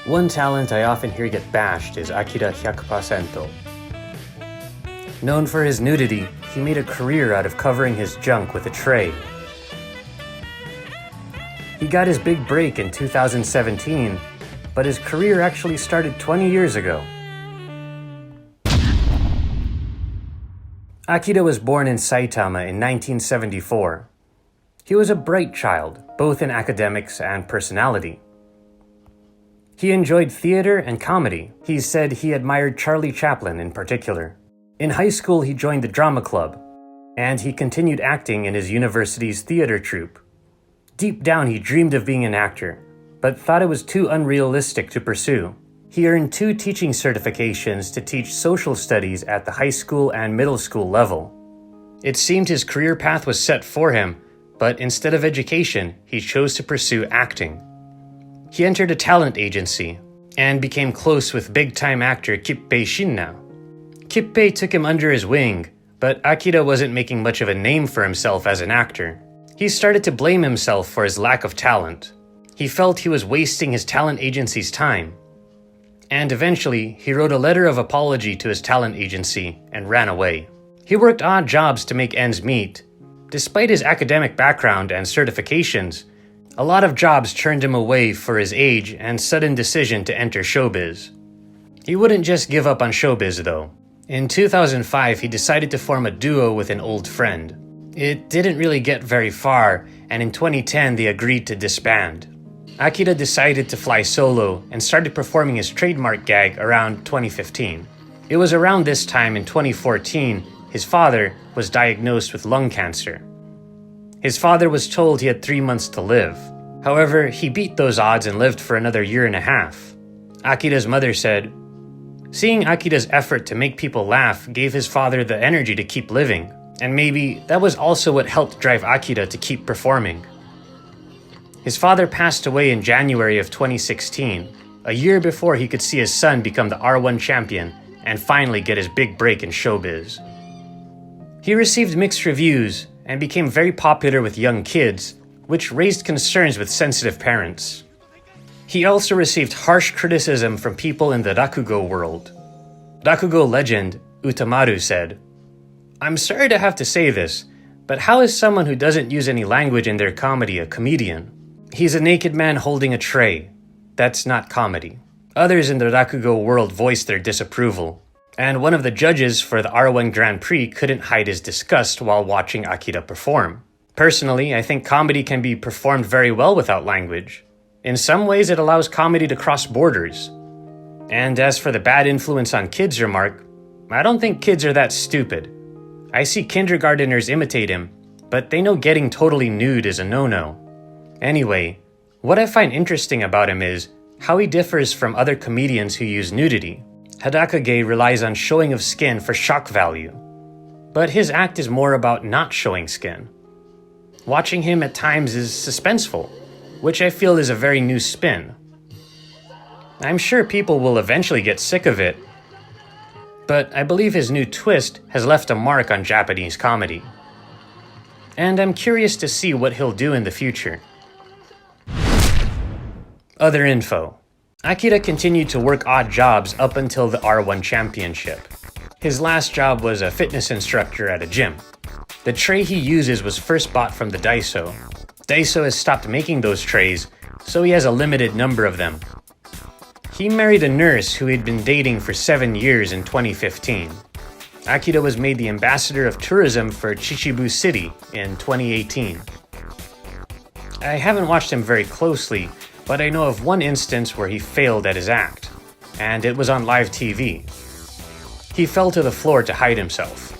One talent I often hear get bashed is Akira 100%. Known for his nudity, he made a career out of covering his junk with a tray. He got his big break in 2017, but his career actually started 20 years ago. Akira was born in Saitama in 1974. He was a bright child, both in academics and personality. He enjoyed theater and comedy. He said he admired Charlie Chaplin in particular. In high school, he joined the drama club, and he continued acting in his university's theater troupe. Deep down, he dreamed of being an actor, but thought it was too unrealistic to pursue. He earned 2 teaching certifications to teach social studies at the high school and middle school level. It seemed his career path was set for him, but instead of education, he chose to pursue acting. He entered a talent agency and became close with big-time actor Kippei Shinna. Kippei took him under his wing, but Akira wasn't making much of a name for himself as an actor. He started to blame himself for his lack of talent. He felt he was wasting his talent agency's time. And eventually, he wrote a letter of apology to his talent agency and ran away. He worked odd jobs to make ends meet. Despite his academic background and certifications, a lot of jobs turned him away for his age and sudden decision to enter showbiz. He wouldn't just give up on showbiz though. In 2005, he decided to form a duo with an old friend. It didn't really get very far, and in 2010 they agreed to disband. Akira decided to fly solo and started performing his trademark gag around 2015. It was around this time in 2014 his father was diagnosed with lung cancer. His father was told he had 3 months to live. However, he beat those odds and lived for another 1.5 years. Akira's mother said, "Seeing Akira's effort to make people laugh gave his father the energy to keep living, and maybe that was also what helped drive Akira to keep performing." His father passed away in January of 2016, a year before he could see his son become the R1 champion and finally get his big break in showbiz. He received mixed reviews and became very popular with young kids, which raised concerns with sensitive parents. He also received harsh criticism from people in the Rakugo world. Rakugo legend Utamaru said, "I'm sorry to have to say this, but how is someone who doesn't use any language in their comedy a comedian? He's a naked man holding a tray. That's not comedy." Others in the Rakugo world voiced their disapproval, and one of the judges for the R1 Grand Prix couldn't hide his disgust while watching Akira perform. Personally, I think comedy can be performed very well without language. In some ways, it allows comedy to cross borders. And as for the bad influence on kids remark, I don't think kids are that stupid. I see kindergarteners imitate him, but they know getting totally nude is a no-no. Anyway, what I find interesting about him is how he differs from other comedians who use nudity. Hadakage relies on showing of skin for shock value, but his act is more about not showing skin. Watching him at times is suspenseful, which I feel is a very new spin. I'm sure people will eventually get sick of it, but I believe his new twist has left a mark on Japanese comedy. And I'm curious to see what he'll do in the future. Other info. Akira continued to work odd jobs up until the R1 championship. His last job was a fitness instructor at a gym. The tray he uses was first bought from the Daiso. Daiso has stopped making those trays, so he has a limited number of them. He married a nurse who he'd been dating for 7 years in 2015. Akira was made the ambassador of tourism for Chichibu City in 2018. I haven't watched him very closely, but I know of one instance where he failed at his act, and it was on live TV. He fell to the floor to hide himself.